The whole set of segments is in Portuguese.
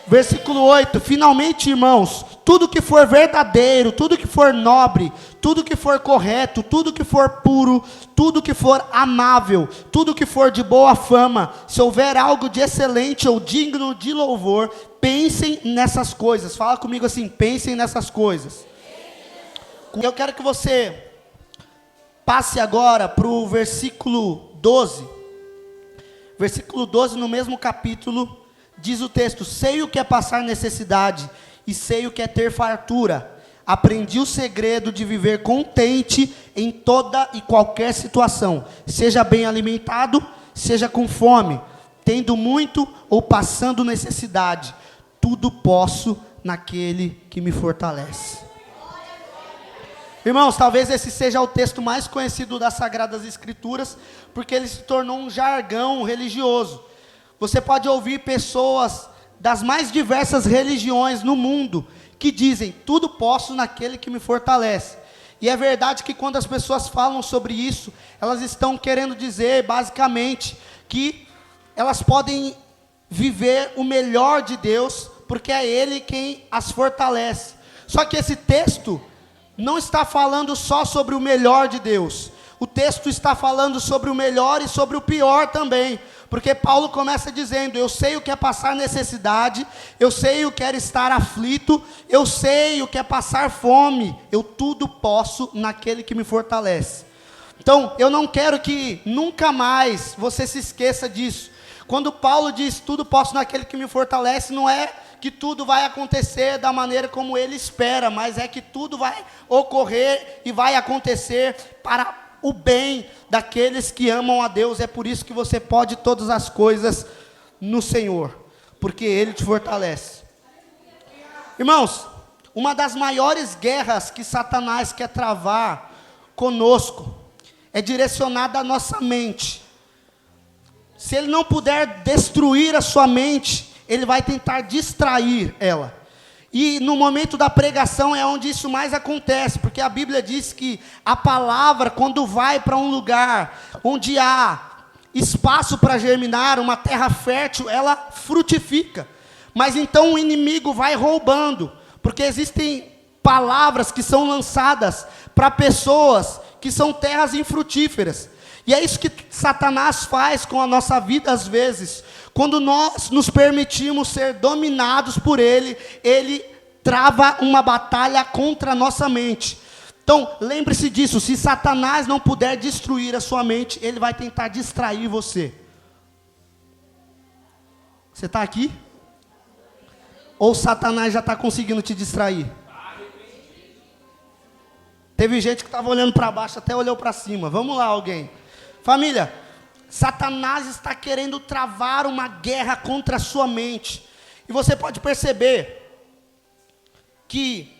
Versículo 8, finalmente, irmãos, tudo que for verdadeiro, tudo que for nobre, tudo que for correto, tudo que for puro, tudo que for amável, tudo que for de boa fama, se houver algo de excelente ou digno de louvor, pensem nessas coisas. Fala comigo assim, pensem nessas coisas. Eu quero que você passe agora para o versículo 12. Versículo 12, no mesmo capítulo, diz o texto: sei o que é passar necessidade, e sei o que é ter fartura. Aprendi o segredo de viver contente em toda e qualquer situação, seja bem alimentado, seja com fome, tendo muito ou passando necessidade. Tudo posso naquele que me fortalece. Irmãos, talvez esse seja o texto mais conhecido das Sagradas Escrituras, porque ele se tornou um jargão religioso. Você pode ouvir pessoas das mais diversas religiões no mundo que dizem: tudo posso naquele que me fortalece. E é verdade que quando as pessoas falam sobre isso, elas estão querendo dizer basicamente que elas podem viver o melhor de Deus, porque é Ele quem as fortalece. Só que esse texto não está falando só sobre o melhor de Deus. O texto está falando sobre o melhor e sobre o pior também. Porque Paulo começa dizendo: eu sei o que é passar necessidade, eu sei o que é estar aflito, eu sei o que é passar fome, eu tudo posso naquele que me fortalece. Então, eu não quero que nunca mais você se esqueça disso. Quando Paulo diz tudo posso naquele que me fortalece, não é que tudo vai acontecer da maneira como ele espera, mas é que tudo vai ocorrer e vai acontecer para o bem daqueles que amam a Deus. É por isso que você pode todas as coisas no Senhor, porque Ele te fortalece. Irmãos, uma das maiores guerras que Satanás quer travar conosco é direcionada à nossa mente. Se ele não puder destruir a sua mente, ele vai tentar distrair ela. E no momento da pregação é onde isso mais acontece, porque a Bíblia diz que a palavra, quando vai para um lugar onde há espaço para germinar, uma terra fértil, ela frutifica. Mas então o inimigo vai roubando, porque existem palavras que são lançadas para pessoas que são terras infrutíferas. E é isso que Satanás faz com a nossa vida às vezes. Quando nós nos permitimos ser dominados por ele, ele trava uma batalha contra a nossa mente. Então, lembre-se disso: se Satanás não puder destruir a sua mente, ele vai tentar distrair você. Você está aqui? Ou Satanás já está conseguindo te distrair? Teve gente que estava olhando para baixo, até olhou para cima. Vamos lá, alguém. Família, Satanás está querendo travar uma guerra contra a sua mente. E você pode perceber que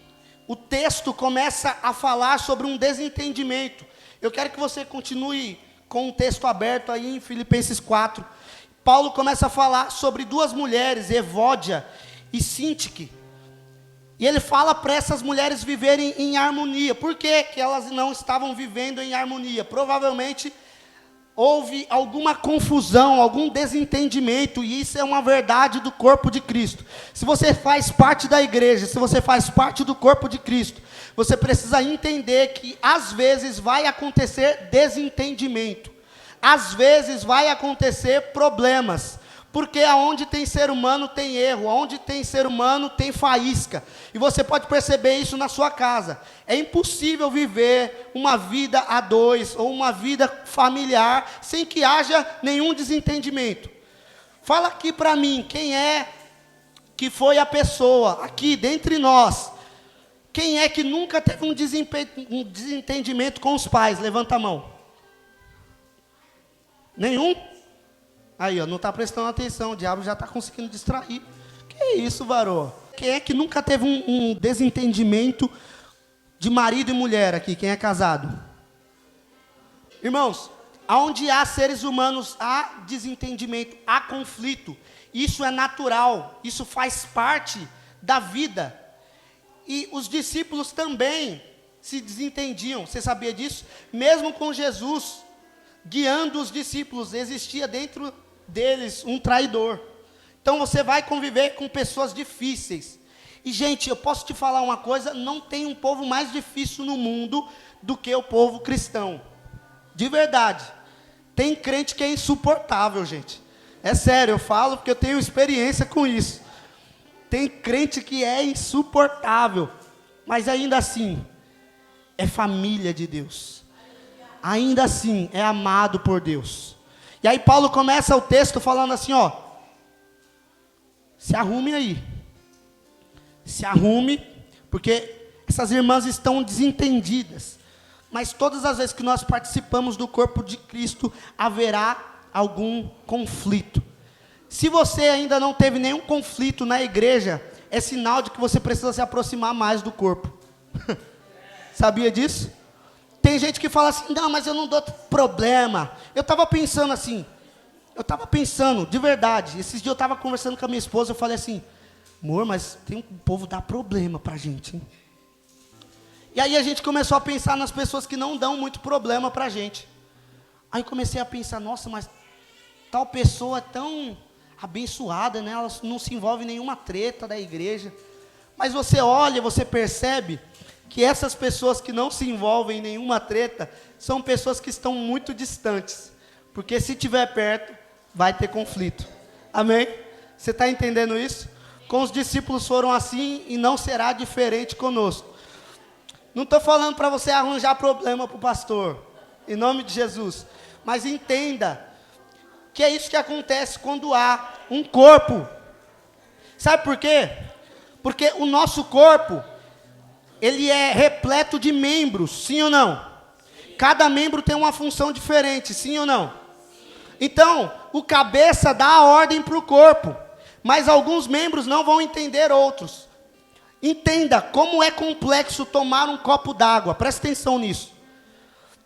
o texto começa a falar sobre um desentendimento. Eu quero que você continue com o texto aberto aí em Filipenses 4. Paulo começa a falar sobre duas mulheres, Evódia e Sintique. E ele fala para essas mulheres viverem em harmonia. Por que que elas não estavam vivendo em harmonia? Provavelmente houve alguma confusão, algum desentendimento, e isso é uma verdade do corpo de Cristo. Se você faz parte da igreja, se você faz parte do corpo de Cristo, você precisa entender que às vezes vai acontecer desentendimento, às vezes vai acontecer problemas, porque aonde tem ser humano tem erro, aonde tem ser humano tem faísca, e você pode perceber isso na sua casa. É impossível viver uma vida a dois, ou uma vida familiar, sem que haja nenhum desentendimento. Fala aqui para mim, quem é que foi a pessoa, aqui dentre nós, quem é que nunca teve um desentendimento com os pais? Levanta a mão. Nenhum? Aí, ó, não está prestando atenção, o diabo já está conseguindo distrair. Que isso, varô? Quem é que nunca teve um desentendimento de marido e mulher aqui? Quem é casado? Irmãos, aonde há seres humanos, há desentendimento, há conflito. Isso é natural, isso faz parte da vida. E os discípulos também se desentendiam, você sabia disso? Mesmo com Jesus guiando os discípulos, existia dentro deles um traidor. Então você vai conviver com pessoas difíceis. E, gente, eu posso te falar uma coisa, não tem um povo mais difícil no mundo do que o povo cristão. De verdade. Tem crente que é insuportável, gente. É sério, eu falo porque eu tenho experiência com isso. Tem crente que é insuportável, mas ainda assim, é família de Deus. Ainda assim, é amado por Deus. E aí Paulo começa o texto falando assim, ó. Se arrume aí. Se arrume, porque essas irmãs estão desentendidas. Mas todas as vezes que nós participamos do corpo de Cristo, haverá algum conflito. Se você ainda não teve nenhum conflito na igreja, é sinal de que você precisa se aproximar mais do corpo. Sabia disso? Tem gente que fala assim, não, mas eu não dou problema. Eu estava pensando assim, de verdade, esses dias eu estava conversando com a minha esposa, eu falei assim, amor, mas tem um povo dá problema pra gente, hein? E aí a gente começou a pensar nas pessoas que não dão muito problema pra gente. Aí comecei a pensar, nossa, mas tal pessoa é tão abençoada, né? Ela não se envolve em nenhuma treta da igreja. Mas você olha, você percebe que essas pessoas que não se envolvem em nenhuma treta, são pessoas que estão muito distantes. Porque se estiver perto, vai ter conflito. Amém? Você está entendendo isso? Com os discípulos foram assim e não será diferente conosco. Não estou falando para você arranjar problema para o pastor, em nome de Jesus. Mas entenda que é isso que acontece quando há um corpo. Sabe por quê? Porque o nosso corpo, ele é repleto de membros, sim ou não? Cada membro tem uma função diferente, sim ou não? Então, o cabeça dá a ordem para o corpo, mas alguns membros não vão entender outros. Entenda como é complexo tomar um copo d'água, presta atenção nisso.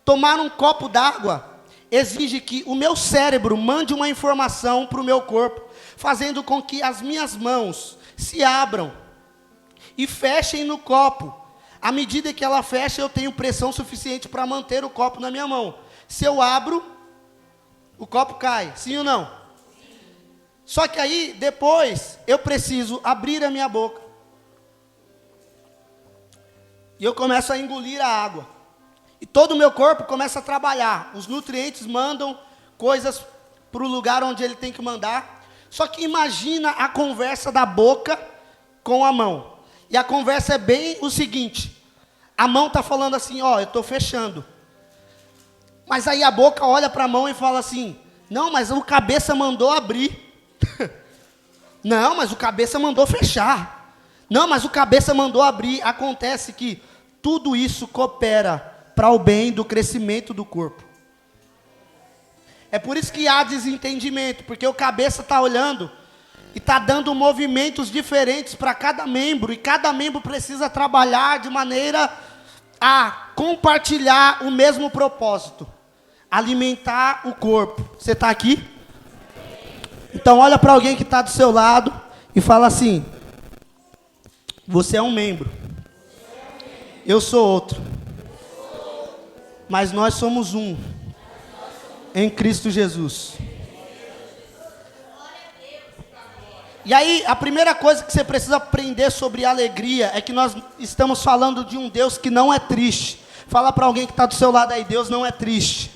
Tomar um copo d'água exige que o meu cérebro mande uma informação para o meu corpo, fazendo com que as minhas mãos se abram e fechem no copo. À medida que ela fecha, eu tenho pressão suficiente para manter o copo na minha mão. Se eu abro, o copo cai, sim ou não? Só que aí, depois, eu preciso abrir a minha boca. E eu começo a engolir a água. E todo o meu corpo começa a trabalhar. Os nutrientes mandam coisas para o lugar onde ele tem que mandar. Só que imagina a conversa da boca com a mão. E a conversa é bem o seguinte. A mão está falando assim, ó, eu estou fechando. Mas aí a boca olha para a mão e fala assim, não, mas o cabeça mandou abrir. Não, mas o cabeça mandou fechar. Não, mas o cabeça mandou abrir. Acontece que tudo isso coopera para o bem do crescimento do corpo. É por isso que há desentendimento, porque o cabeça está olhando e está dando movimentos diferentes para cada membro, e cada membro precisa trabalhar de maneira a compartilhar o mesmo propósito, alimentar o corpo. Você está aqui? Então olha para alguém que está do seu lado e fala assim, você é um membro, eu sou outro, mas nós somos um em Cristo Jesus. E aí, a primeira coisa que você precisa aprender sobre alegria é que nós estamos falando de um Deus que não é triste. Fala para alguém que está do seu lado aí, Deus não é triste.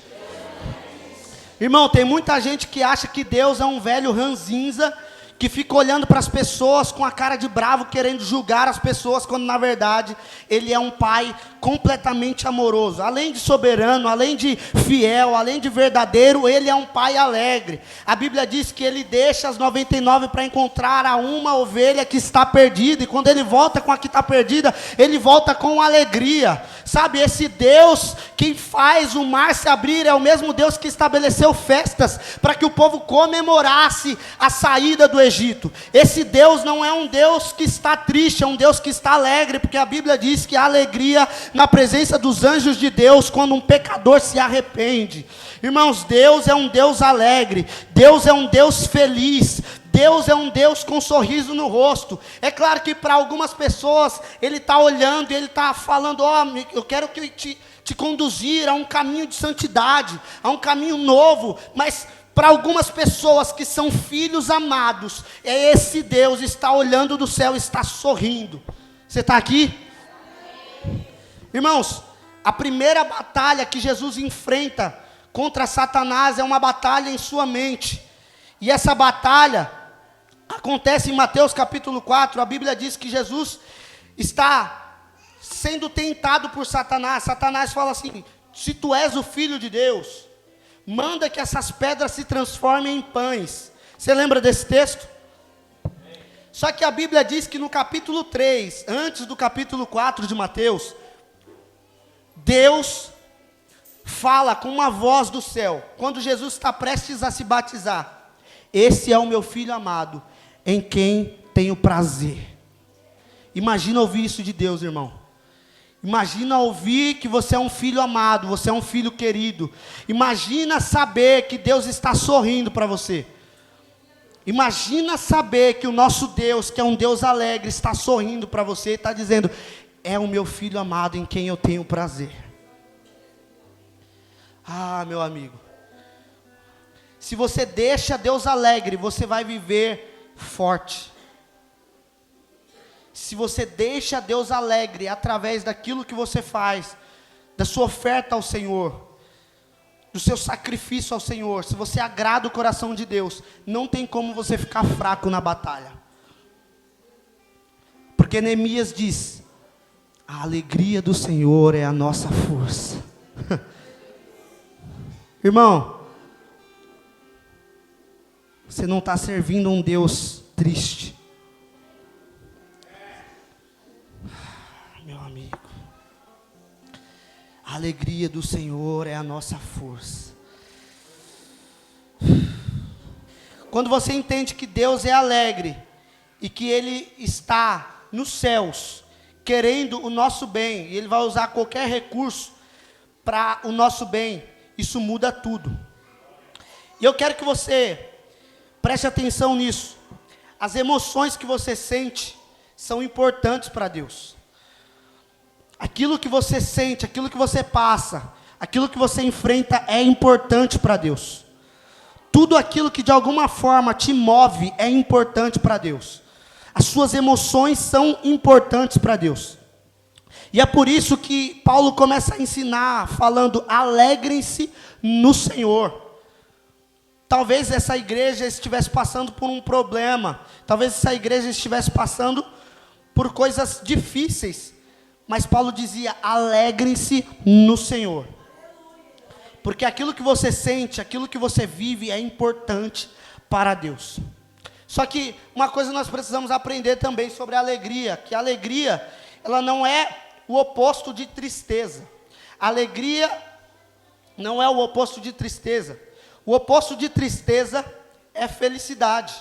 Irmão, tem muita gente que acha que Deus é um velho ranzinza, que fica olhando para as pessoas com a cara de bravo, querendo julgar as pessoas, quando na verdade Ele é um Pai completamente amoroso. Além de soberano, além de fiel, além de verdadeiro, Ele é um Pai alegre. A Bíblia diz que Ele deixa as 99 para encontrar a uma ovelha que está perdida, e quando Ele volta com a que está perdida, Ele volta com alegria. Sabe, esse Deus que faz o mar se abrir é o mesmo Deus que estabeleceu festas para que o povo comemorasse a saída do Egito. Esse Deus não é um Deus que está triste, é um Deus que está alegre, porque a Bíblia diz que há alegria na presença dos anjos de Deus quando um pecador se arrepende. Irmãos, Deus é um Deus alegre, Deus é um Deus feliz, Deus é um Deus com um sorriso no rosto. É claro que para algumas pessoas Ele está olhando e Ele está falando, ó, eu quero que te conduzir a um caminho de santidade, a um caminho novo, mas Para algumas pessoas que são filhos amados, esse Deus está olhando do céu, está sorrindo. Você está aqui? Irmãos, a primeira batalha que Jesus enfrenta contra Satanás é uma batalha em sua mente. E essa batalha acontece em Mateus capítulo 4. A Bíblia diz que Jesus está sendo tentado por Satanás. Satanás fala assim: se tu és o Filho de Deus, manda que essas pedras se transformem em pães. Você lembra desse texto? Só que a Bíblia diz que no capítulo 3, antes do capítulo 4 de Mateus, Deus fala com uma voz do céu, quando Jesus está prestes a se batizar: esse é o meu filho amado, em quem tenho prazer. Imagina ouvir isso de Deus, irmão. Imagina ouvir que você é um filho amado, você é um filho querido. Imagina saber que Deus está sorrindo para você. Imagina saber que o nosso Deus, que é um Deus alegre, está sorrindo para você e está dizendo: é o meu filho amado em quem eu tenho prazer. Ah, meu amigo, se você deixa Deus alegre, você vai viver forte. Se você deixa Deus alegre através daquilo que você faz, da sua oferta ao Senhor, do seu sacrifício ao Senhor, se você agrada o coração de Deus, não tem como você ficar fraco na batalha. Porque Neemias diz: a alegria do Senhor é a nossa força. Irmão, você não está servindo um Deus triste. Meu amigo, a alegria do Senhor é a nossa força. Quando você entende que Deus é alegre e que Ele está nos céus, querendo o nosso bem, e Ele vai usar qualquer recurso para o nosso bem, isso muda tudo. E eu quero que você preste atenção nisso. As emoções que você sente são importantes para Deus. Aquilo que você sente, aquilo que você passa, aquilo que você enfrenta é importante para Deus. Tudo aquilo que de alguma forma te move é importante para Deus. As suas emoções são importantes para Deus. E é por isso que Paulo começa a ensinar falando: alegrem-se no Senhor. Talvez essa igreja estivesse passando por um problema, talvez essa igreja estivesse passando por coisas difíceis, mas Paulo dizia: alegrem-se no Senhor. Porque aquilo que você sente, aquilo que você vive é importante para Deus. Só que uma coisa nós precisamos aprender também sobre a alegria, que a alegria, ela não é o oposto de tristeza. A alegria não é o oposto de tristeza. O oposto de tristeza é felicidade.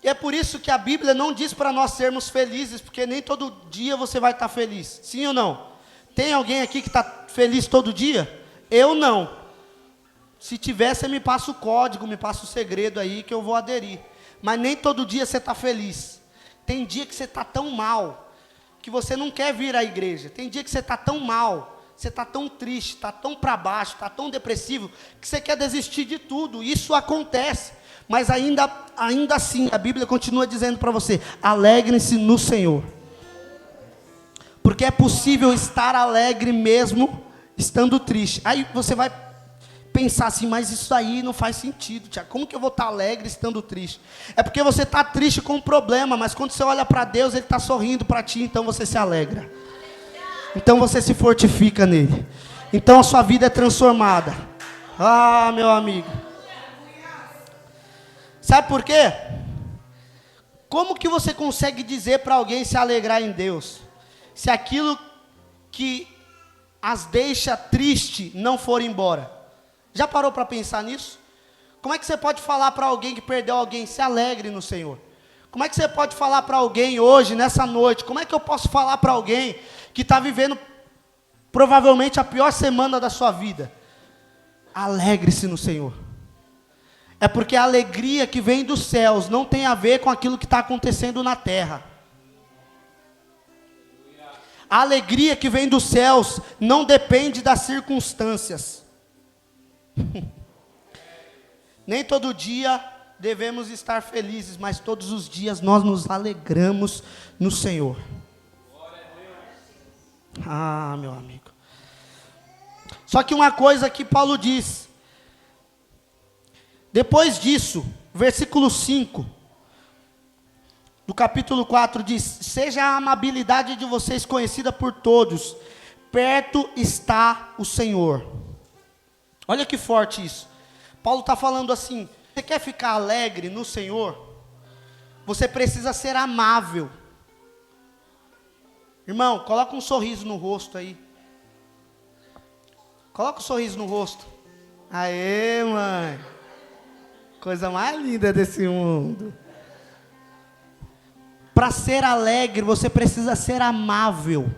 E é por isso que a Bíblia não diz para nós sermos felizes, porque nem todo dia você vai estar feliz. Sim ou não? Tem alguém aqui que está feliz todo dia? Eu não. Se tiver, você me passa o código, me passa o segredo aí que eu vou aderir. Mas nem todo dia você está feliz. Tem dia que você está tão mal que você não quer vir à igreja. Tem dia que você está tão mal, você está tão triste, está tão para baixo, está tão depressivo, que você quer desistir de tudo. Isso acontece. Mas ainda assim, a Bíblia continua dizendo para você: alegrem-se no Senhor. Porque é possível estar alegre mesmo estando triste. Aí você vai pensar assim: mas isso aí não faz sentido, Tiago. Como que eu vou estar alegre estando triste? É porque você está triste com um problema, mas quando você olha para Deus, Ele está sorrindo para ti, então você se alegra. Então você se fortifica nele. Então a sua vida é transformada. Ah, meu amigo. Sabe por quê? Como que você consegue dizer para alguém se alegrar em Deus, se aquilo que as deixa triste não for embora? Já parou para pensar nisso? Como é que você pode falar para alguém que perdeu alguém: se alegre no Senhor? Como é que você pode falar para alguém hoje, nessa noite? Como é que eu posso falar para alguém que está vivendo provavelmente a pior semana da sua vida? Alegre-se no Senhor. É porque a alegria que vem dos céus não tem a ver com aquilo que está acontecendo na terra. A alegria que vem dos céus não depende das circunstâncias. Nem todo dia devemos estar felizes, mas todos os dias nós nos alegramos no Senhor. Ah, meu amigo. Só que uma coisa que Paulo diz, depois disso, versículo 5, do capítulo 4 diz: seja a amabilidade de vocês conhecida por todos, perto está o Senhor. Olha que forte isso. Paulo está falando assim: você quer ficar alegre no Senhor? Você precisa ser amável. Irmão, coloca um sorriso no rosto aí. Coloca um sorriso no rosto. Aê, mãe. Coisa mais linda desse mundo. Para ser alegre, você precisa ser amável.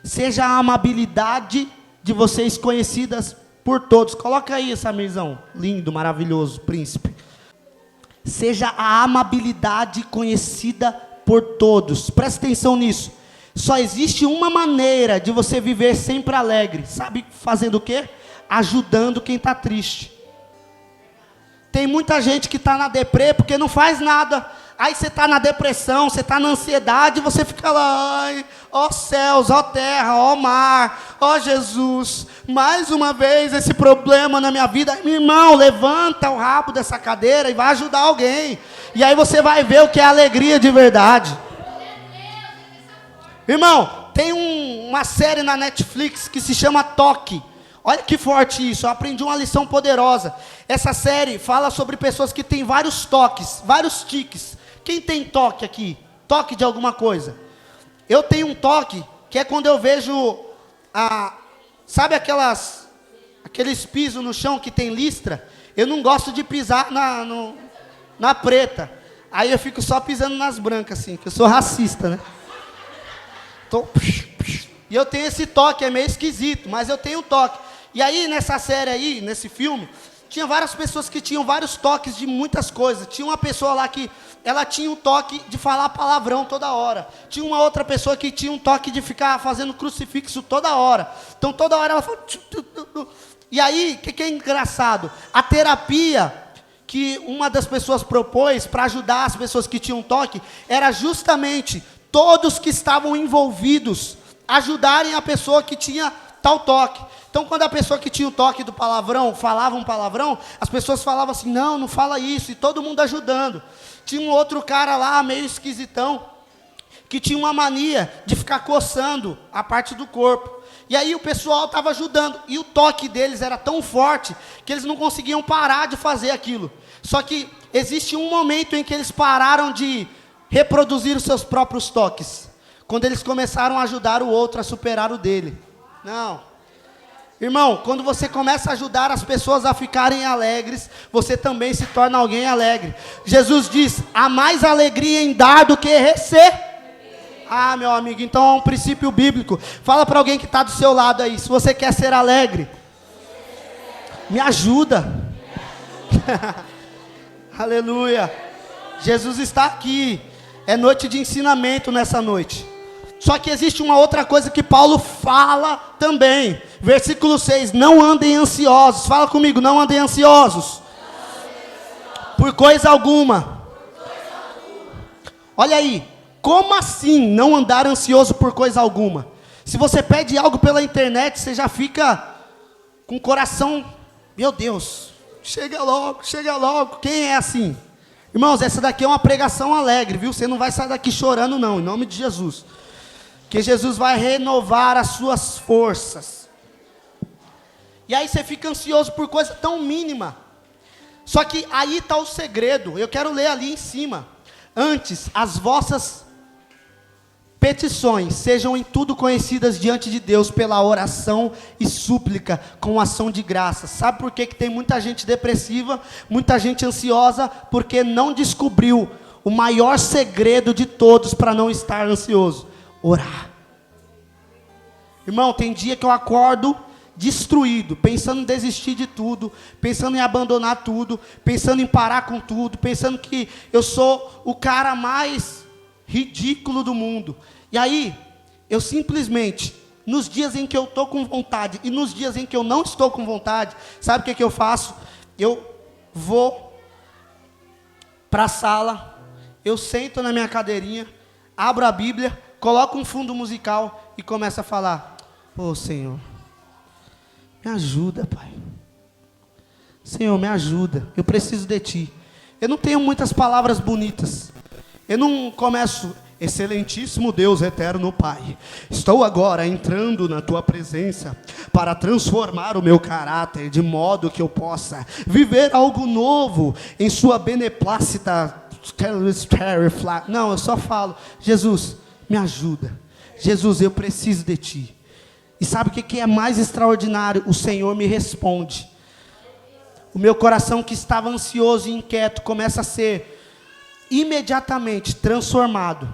Seja a amabilidade de vocês conhecidas por todos. Coloca aí, Samirzão. Lindo, maravilhoso, príncipe. Seja a amabilidade conhecida por todos. Presta atenção nisso. Só existe uma maneira de você viver sempre alegre. Sabe fazendo o quê? Ajudando quem está triste. Tem muita gente que está na deprê porque não faz nada. Aí você está na depressão, você está na ansiedade, você fica lá, ai, ó céus, ó terra, ó mar, ó Jesus, mais uma vez esse problema na minha vida. Meu irmão, levanta o rabo dessa cadeira e vai ajudar alguém. E aí você vai ver o que é alegria de verdade. Irmão, tem uma série na Netflix que se chama Toque. Olha que forte isso, eu aprendi uma lição poderosa. Essa série fala sobre pessoas que têm vários toques, vários tiques. Quem tem toque aqui? Toque de alguma coisa. Eu tenho um toque, que é quando eu vejo, sabe aqueles pisos no chão que tem listra? Eu não gosto de pisar na preta. Aí eu fico só pisando nas brancas, assim, que eu sou racista, né? E eu tenho esse toque, é meio esquisito, mas eu tenho um toque. E aí, nessa série aí, nesse filme, tinha várias pessoas que tinham vários toques de muitas coisas. Tinha uma pessoa lá que, ela tinha um toque de falar palavrão toda hora. Tinha uma outra pessoa que tinha um toque de ficar fazendo crucifixo toda hora. Então, toda hora ela falava... E aí, o que é engraçado? A terapia que uma das pessoas propôs para ajudar as pessoas que tinham toque, era justamente todos que estavam envolvidos ajudarem a pessoa que tinha tal toque. Então, quando a pessoa que tinha o toque do palavrão falava um palavrão, as pessoas falavam assim, não, não fala isso, e todo mundo ajudando. Tinha um outro cara lá, meio esquisitão, que tinha uma mania de ficar coçando a parte do corpo. E aí o pessoal estava ajudando, e o toque deles era tão forte, que eles não conseguiam parar de fazer aquilo. Só que existe um momento em que eles pararam de reproduzir os seus próprios toques, quando eles começaram a ajudar o outro a superar o dele. Não. Irmão, quando você começa a ajudar as pessoas a ficarem alegres, você também se torna alguém alegre. Jesus diz, há mais alegria em dar do que receber. Ah, meu amigo, então é um princípio bíblico. Fala para alguém que está do seu lado aí, se você quer ser alegre, me ajuda. Aleluia. Jesus está aqui. É noite de ensinamento nessa noite. Só que existe uma outra coisa que Paulo fala também. Versículo 6, não andem ansiosos. Fala comigo, não andem ansiosos. Por coisa alguma. Olha aí, como assim não andar ansioso por coisa alguma? Se você pede algo pela internet, você já fica com o coração, meu Deus, chega logo, chega logo. Quem é assim? Irmãos, essa daqui é uma pregação alegre, viu? Você não vai sair daqui chorando não, em nome de Jesus. Que Jesus vai renovar as suas forças. E aí você fica ansioso por coisa tão mínima. Só que aí está o segredo. Eu quero ler ali em cima. Antes, as vossas petições sejam em tudo conhecidas diante de Deus pela oração e súplica com ação de graça. Sabe por que tem muita gente depressiva, muita gente ansiosa? Porque não descobriu o maior segredo de todos para não estar ansioso: orar. Irmão, tem dia que eu acordo destruído, pensando em desistir de tudo, pensando em abandonar tudo, pensando em parar com tudo, pensando que eu sou o cara mais ridículo do mundo. E aí, eu simplesmente, nos dias em que eu estou com vontade e nos dias em que eu não estou com vontade, sabe o que eu faço? Eu vou para a sala, eu sento na minha cadeirinha, abro a Bíblia, coloco um fundo musical e começo a falar: ô Senhor, me ajuda, Pai. Senhor, me ajuda, eu preciso de Ti. Eu não tenho muitas palavras bonitas. Eu não começo: excelentíssimo Deus eterno Pai, estou agora entrando na Tua presença para transformar o meu caráter, de modo que eu possa viver algo novo em Sua beneplácita. Não, eu só falo: Jesus, me ajuda. Jesus, eu preciso de Ti. E sabe o que é mais extraordinário? O Senhor me responde. O meu coração, que estava ansioso e inquieto, começa a ser imediatamente transformado.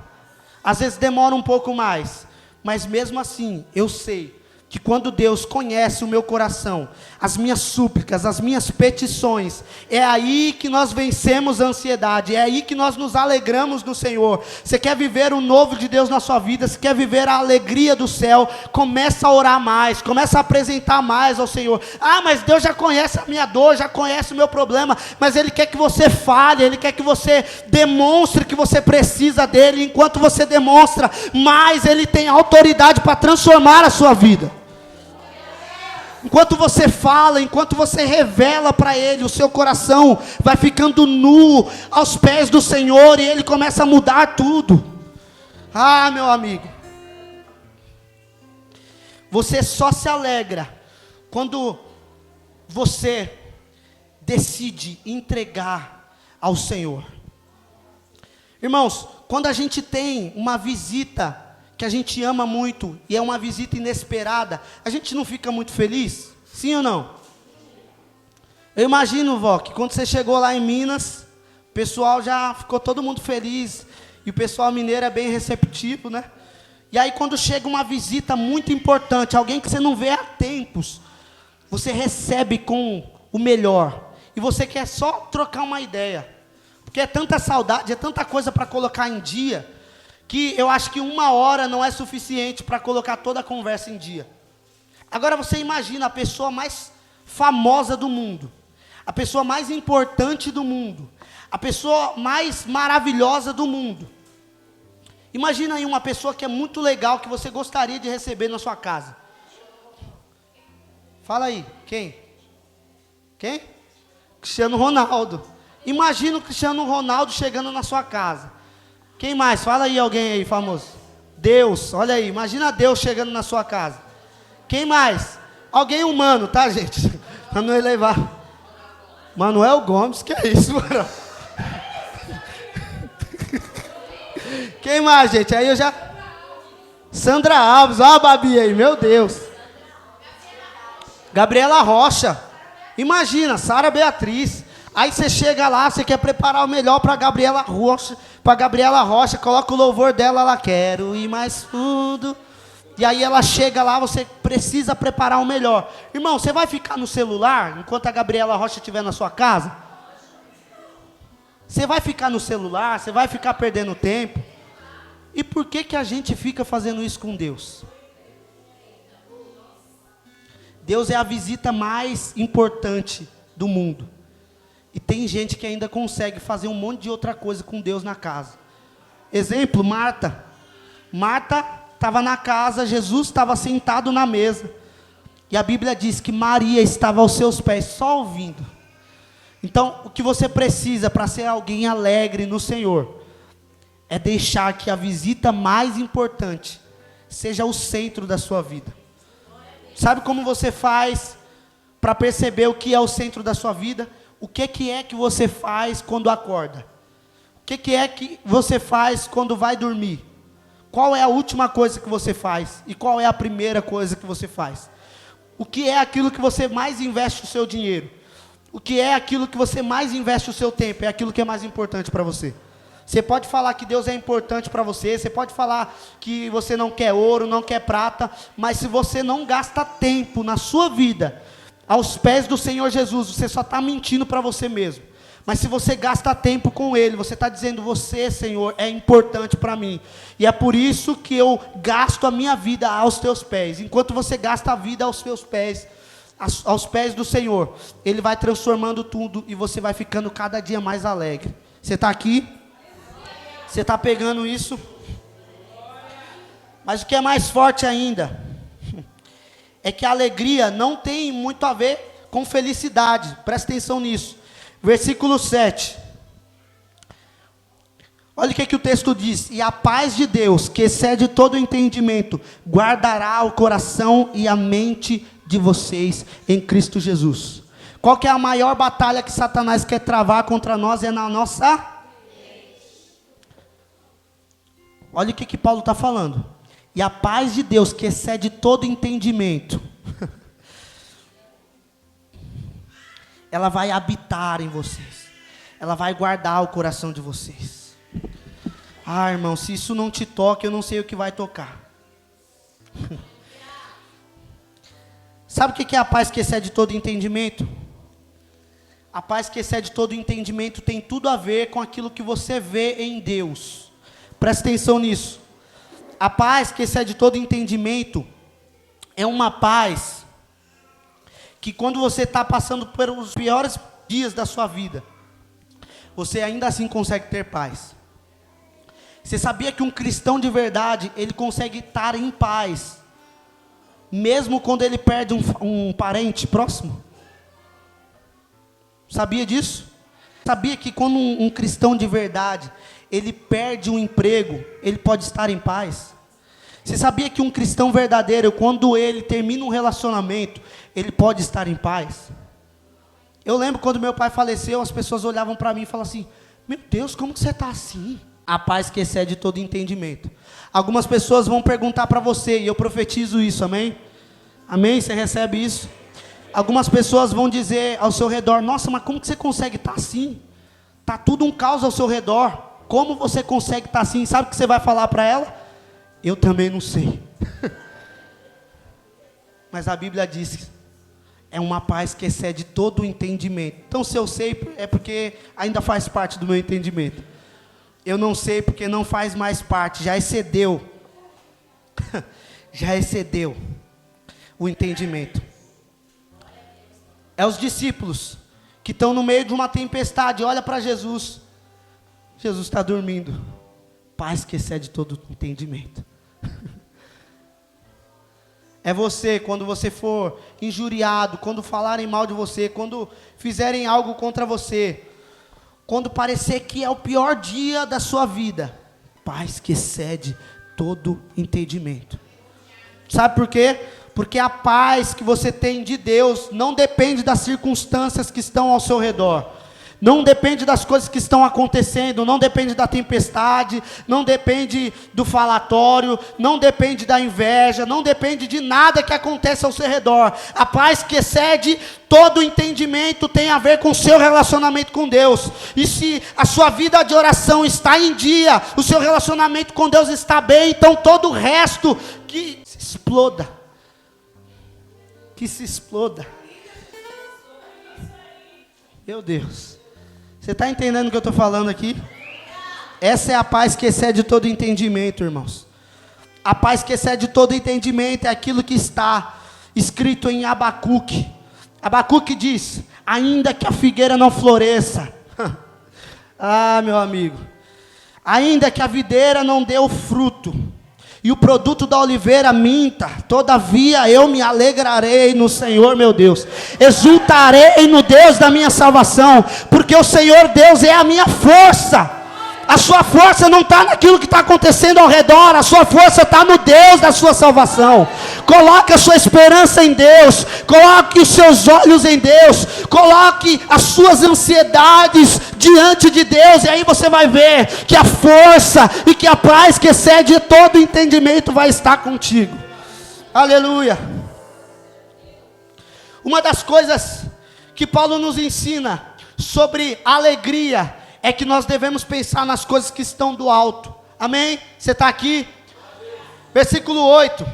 Às vezes demora um pouco mais, mas mesmo assim, eu sei que quando Deus conhece o meu coração, as minhas súplicas, as minhas petições, é aí que nós vencemos a ansiedade, é aí que nós nos alegramos no Senhor. Você quer viver o novo de Deus na sua vida, você quer viver a alegria do céu, começa a orar mais, começa a apresentar mais ao Senhor. Ah, mas Deus já conhece a minha dor, já conhece o meu problema, mas Ele quer que você fale, Ele quer que você demonstre que você precisa dEle. Enquanto você demonstra, mais Ele tem autoridade para transformar a sua vida. Enquanto você fala, enquanto você revela para Ele, o seu coração vai ficando nu aos pés do Senhor e Ele começa a mudar tudo. Ah, meu amigo, você só se alegra quando você decide entregar ao Senhor. Irmãos, quando a gente tem uma visita que a gente ama muito, e é uma visita inesperada, a gente não fica muito feliz? Sim ou não? Eu imagino, vó, que quando você chegou lá em Minas, o pessoal já ficou todo mundo feliz, e o pessoal mineiro é bem receptivo, né? E aí quando chega uma visita muito importante, alguém que você não vê há tempos, você recebe com o melhor, e você quer só trocar uma ideia, porque é tanta saudade, é tanta coisa para colocar em dia, que eu acho que 1 hora não é suficiente para colocar toda a conversa em dia. Agora você imagina a pessoa mais famosa do mundo, a pessoa mais importante do mundo, a pessoa mais maravilhosa do mundo. Imagina aí uma pessoa que é muito legal, que você gostaria de receber na sua casa. Fala aí, quem? Quem? Cristiano Ronaldo. Imagina o Cristiano Ronaldo chegando na sua casa. Quem mais? Fala aí alguém aí famoso. Deus, olha aí, imagina Deus chegando na sua casa. Quem mais? Alguém humano, tá, gente? Para não elevar. Manuel Gomes, que é isso, mano? Quem mais, gente? Aí eu já... Sandra Alves, ó a Babi aí, meu Deus. Gabriela Rocha. Imagina, Sara Beatriz. Aí você chega lá, você quer preparar o melhor para Gabriela Rocha, coloca o louvor dela, ela quero ir mais fundo. E aí ela chega lá, você precisa preparar o melhor. Irmão, você vai ficar no celular enquanto a Gabriela Rocha estiver na sua casa? Você vai ficar no celular, você vai ficar perdendo tempo. E por que a gente fica fazendo isso com Deus? Deus é a visita mais importante do mundo. E tem gente que ainda consegue fazer um monte de outra coisa com Deus na casa. Exemplo, Marta. Marta estava na casa, Jesus estava sentado na mesa. E a Bíblia diz que Maria estava aos seus pés, só ouvindo. Então, o que você precisa para ser alguém alegre no Senhor, é deixar que a visita mais importante seja o centro da sua vida. Sabe como você faz para perceber o que é o centro da sua vida? O que é que você faz quando acorda? O que é que você faz quando vai dormir? Qual é a última coisa que você faz? E qual é a primeira coisa que você faz? O que é aquilo que você mais investe o seu dinheiro? O que é aquilo que você mais investe o seu tempo? É aquilo que é mais importante para você. Você pode falar que Deus é importante para você, você pode falar que você não quer ouro, não quer prata, mas se você não gasta tempo na sua vida aos pés do Senhor Jesus, você só está mentindo para você mesmo. Mas se você gasta tempo com Ele, você está dizendo: você, Senhor, é importante para mim. E é por isso que eu gasto a minha vida aos teus pés. Enquanto você gasta a vida aos seus pés, aos pés do Senhor, Ele vai transformando tudo e você vai ficando cada dia mais alegre. Você está aqui? Você está pegando isso? Mas o que é mais forte ainda é que a alegria não tem muito a ver com felicidade. Presta atenção nisso. Versículo 7. Olha o que o texto diz: e a paz de Deus, que excede todo o entendimento, guardará o coração e a mente de vocês em Cristo Jesus. Qual que é a maior batalha que Satanás quer travar contra nós? É na nossa mente. Olha o que Paulo está falando. E a paz de Deus, que excede todo entendimento, ela vai habitar em vocês. Ela vai guardar o coração de vocês. Ah, irmão, se isso não te toca, eu não sei o que vai tocar. Sabe o que é a paz que excede todo entendimento? A paz que excede todo entendimento tem tudo a ver com aquilo que você vê em Deus. Presta atenção nisso. A paz que excede todo entendimento é uma paz que quando você está passando pelos piores dias da sua vida, você ainda assim consegue ter paz. Você sabia que um cristão de verdade, ele consegue estar em paz, mesmo quando ele perde um parente próximo? Sabia disso? Sabia que quando um cristão de verdade, ele perde um emprego, ele pode estar em paz? Você sabia que um cristão verdadeiro, quando ele termina um relacionamento, ele pode estar em paz? Eu lembro quando meu pai faleceu, as pessoas olhavam para mim e falavam assim: meu Deus, como que você está assim? A paz que excede todo entendimento. Algumas pessoas vão perguntar para você, e eu profetizo isso, amém? Amém? Você recebe isso? Algumas pessoas vão dizer ao seu redor: nossa, mas como que você consegue estar assim? Está tudo um caos ao seu redor. Como você consegue estar assim? Sabe o que você vai falar para ela? Eu também não sei. Mas a Bíblia diz que é uma paz que excede todo o entendimento. Então, se eu sei, é porque ainda faz parte do meu entendimento. Eu não sei porque não faz mais parte, já excedeu. Já excedeu o entendimento. É os discípulos que estão no meio de uma tempestade, olha para Jesus. Jesus está dormindo. Paz que excede todo entendimento. É você, quando você for injuriado, quando falarem mal de você, quando fizerem algo contra você, quando parecer que é o pior dia da sua vida, paz que excede todo entendimento. Sabe por quê? Porque a paz que você tem de Deus não depende das circunstâncias que estão ao seu redor. Não depende das coisas que estão acontecendo, não depende da tempestade, não depende do falatório, não depende da inveja, não depende de nada que acontece ao seu redor. A paz que excede todo o entendimento tem a ver com o seu relacionamento com Deus. E se a sua vida de oração está em dia, o seu relacionamento com Deus está bem, então todo o resto que se exploda. Que se exploda. Meu Deus. Você está entendendo o que eu estou falando aqui? Essa é a paz que excede todo entendimento, irmãos. A paz que excede todo entendimento é aquilo que está escrito em Abacuque. Abacuque diz: ainda que a figueira não floresça. Ah, meu amigo. Ainda que a videira não dê o fruto, e o produto da oliveira minta, todavia eu me alegrarei no Senhor meu Deus, exultarei no Deus da minha salvação, porque o Senhor Deus é a minha força. A sua força não está naquilo que está acontecendo ao redor, a sua força está no Deus da sua salvação. Coloque a sua esperança em Deus, coloque os seus olhos em Deus, coloque as suas ansiedades diante de Deus, e aí você vai ver que a força e que a paz que excede todo entendimento vai estar contigo. Aleluia. Uma das coisas que Paulo nos ensina sobre alegria é que nós devemos pensar nas coisas que estão do alto. Amém? Você está aqui? Versículo 8.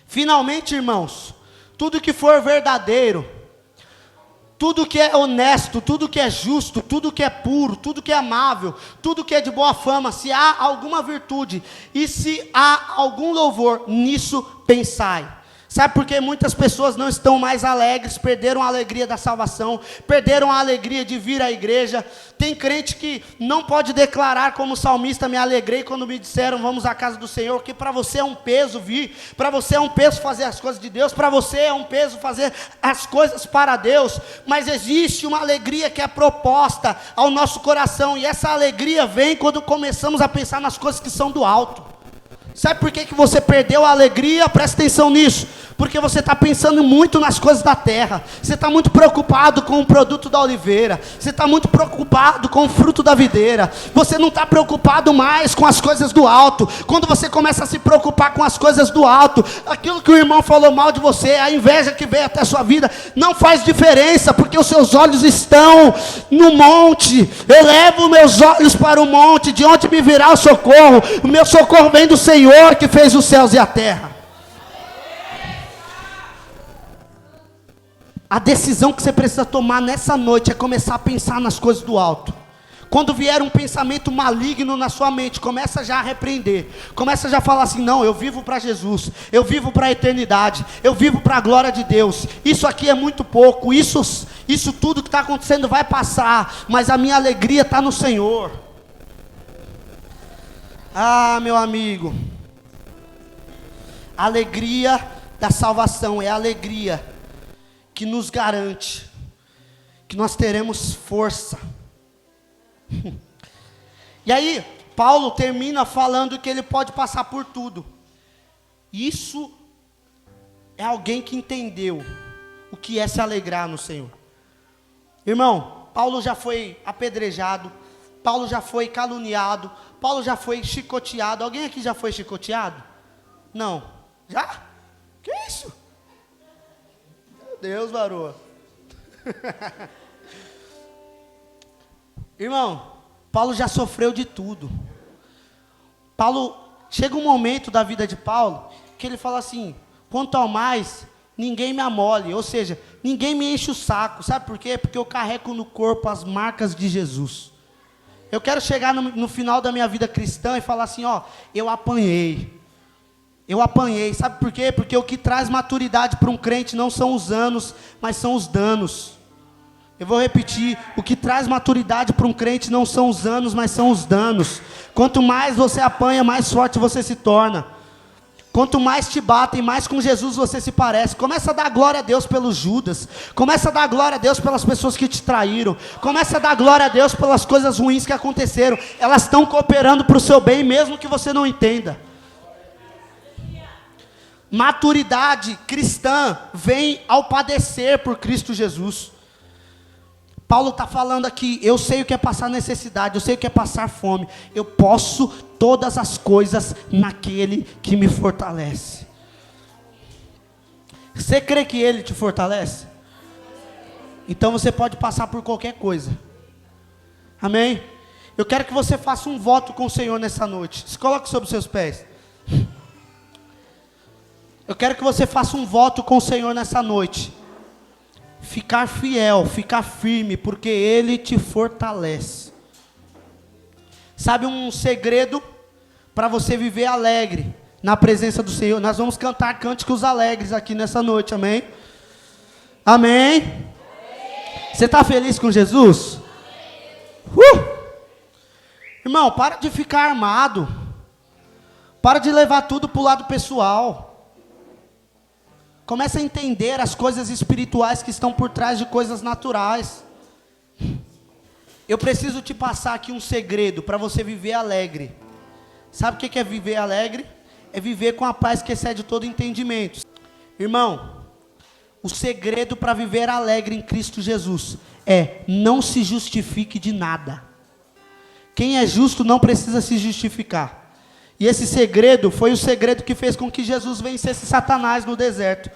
Finalmente, irmãos, tudo que for verdadeiro, tudo que é honesto, tudo que é justo, tudo que é puro, tudo que é amável, tudo que é de boa fama, se há alguma virtude e se há algum louvor, nisso pensai. Sabe por que muitas pessoas não estão mais alegres, perderam a alegria da salvação, perderam a alegria de vir à igreja? Tem crente que não pode declarar como salmista, me alegrei quando me disseram vamos à casa do Senhor, que para você é um peso vir, para você é um peso fazer as coisas de Deus, para você é um peso fazer as coisas para Deus, mas existe uma alegria que é proposta ao nosso coração, e essa alegria vem quando começamos a pensar nas coisas que são do alto. Sabe por que você perdeu a alegria? Presta atenção nisso. Porque você está pensando muito nas coisas da terra. Você está muito preocupado com o produto da oliveira. Você está muito preocupado com o fruto da videira. Você não está preocupado mais com as coisas do alto. Quando você começa a se preocupar com as coisas do alto, aquilo que o irmão falou mal de você, a inveja que veio até a sua vida, não faz diferença, porque os seus olhos estão no monte. Eu levo meus olhos para o monte, de onde me virá o socorro. O meu socorro vem do Senhor que fez os céus e a terra. A decisão que você precisa tomar nessa noite é começar a pensar nas coisas do alto. Quando vier um pensamento maligno na sua mente, começa já a repreender. Começa já a falar assim, não, eu vivo para Jesus. Eu vivo para a eternidade. Eu vivo para a glória de Deus. Isso aqui é muito pouco. Isso tudo que está acontecendo vai passar. Mas a minha alegria está no Senhor. Ah, meu amigo. A alegria da salvação é a alegria que nos garante que nós teremos força. E aí, Paulo termina falando que ele pode passar por tudo. Isso é alguém que entendeu o que é se alegrar no Senhor. Irmão, Paulo já foi apedrejado, Paulo já foi caluniado, Paulo já foi chicoteado. Alguém aqui já foi chicoteado? Não. Já? Que isso? Deus, varoa. Irmão, Paulo já sofreu de tudo. Chega um momento da vida de Paulo, que ele fala assim, quanto ao mais, ninguém me amole, ou seja, ninguém me enche o saco. Sabe por quê? Porque eu carrego no corpo as marcas de Jesus. Eu quero chegar no final da minha vida cristã e falar assim, ó, eu apanhei, sabe por quê? Porque o que traz maturidade para um crente não são os anos, mas são os danos. Eu vou repetir, o que traz maturidade para um crente não são os anos, mas são os danos. Quanto mais você apanha, mais forte você se torna. Quanto mais te batem, mais com Jesus você se parece. Começa a dar glória a Deus pelos Judas. Começa a dar glória a Deus pelas pessoas que te traíram. Começa a dar glória a Deus pelas coisas ruins que aconteceram. Elas estão cooperando para o seu bem, mesmo que você não entenda. Maturidade cristã vem ao padecer por Cristo Jesus. Paulo está falando aqui, eu sei o que é passar necessidade, eu sei o que é passar fome. Eu posso todas as coisas naquele que me fortalece. Você crê que Ele te fortalece? Então você pode passar por qualquer coisa. Amém? Eu quero que você faça um voto com o Senhor nessa noite. Se coloque sobre os seus pés. Eu quero que você faça um voto com o Senhor nessa noite. Ficar fiel, ficar firme, porque Ele te fortalece. Sabe um segredo para você viver alegre na presença do Senhor? Nós vamos cantar cânticos alegres aqui nessa noite, amém? Amém? Você está feliz com Jesus? Irmão, para de ficar armado. Para de levar tudo para o lado pessoal. Comece a entender as coisas espirituais que estão por trás de coisas naturais. Eu preciso te passar aqui um segredo para você viver alegre. Sabe o que é viver alegre? É viver com a paz que excede todo entendimento. Irmão, o segredo para viver alegre em Cristo Jesus é não se justifique de nada. Quem é justo não precisa se justificar. E esse segredo foi o segredo que fez com que Jesus vencesse Satanás no deserto.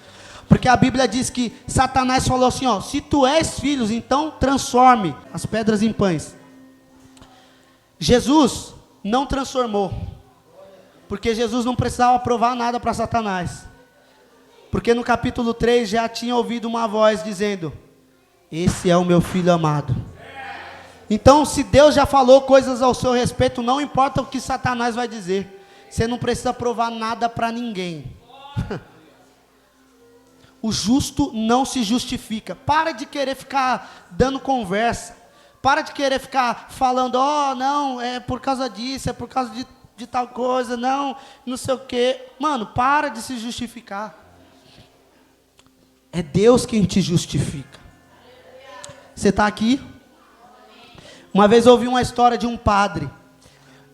Porque a Bíblia diz que Satanás falou assim, ó, se tu és filho, então transforme as pedras em pães. Jesus não transformou. Porque Jesus não precisava provar nada para Satanás. Porque no capítulo 3 já tinha ouvido uma voz dizendo, esse é o meu filho amado. Então, se Deus já falou coisas ao seu respeito, não importa o que Satanás vai dizer. Você não precisa provar nada para ninguém. O justo não se justifica. Para de querer ficar dando conversa. Para de querer ficar falando, não, é por causa disso, é por causa de tal coisa, não sei o quê. Mano, para de se justificar. É Deus quem te justifica. Você está aqui? Uma vez eu ouvi uma história de um padre.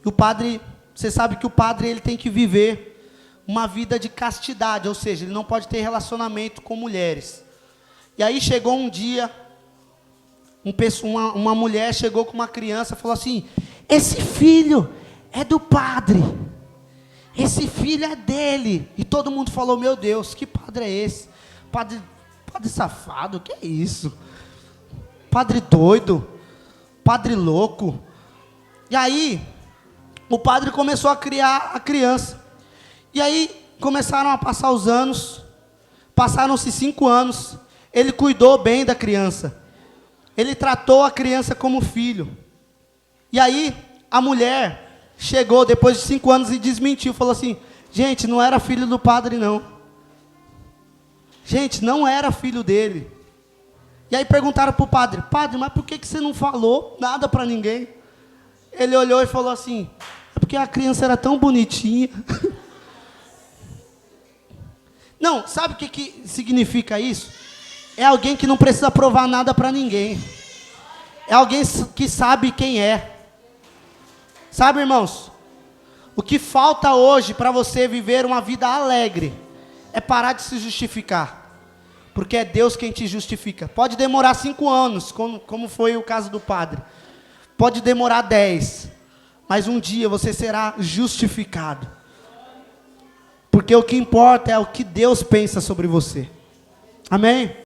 E o padre, você sabe que o padre ele tem que viver uma vida de castidade, ou seja, ele não pode ter relacionamento com mulheres. E aí chegou um dia, uma mulher chegou com uma criança e falou assim: esse filho é do padre, esse filho é dele. E todo mundo falou: meu Deus, que padre é esse? Padre safado, que é isso? Padre doido, padre louco. E aí, o padre começou a criar a criança. E aí, começaram a passar os anos, passaram-se 5 anos, ele cuidou bem da criança, ele tratou a criança como filho. E aí, a mulher chegou depois de 5 anos e desmentiu, falou assim: gente, não era filho do padre não. Gente, não era filho dele. E aí perguntaram para o padre: padre, mas por que você não falou nada para ninguém? Ele olhou e falou assim: é porque a criança era tão bonitinha. Não, sabe o que significa isso? É alguém que não precisa provar nada para ninguém. É alguém que sabe quem é. Sabe, irmãos? O que falta hoje para você viver uma vida alegre é parar de se justificar. Porque é Deus quem te justifica. Pode demorar 5 anos, como foi o caso do padre. Pode demorar 10. Mas um dia você será justificado. Porque o que importa é o que Deus pensa sobre você. Amém?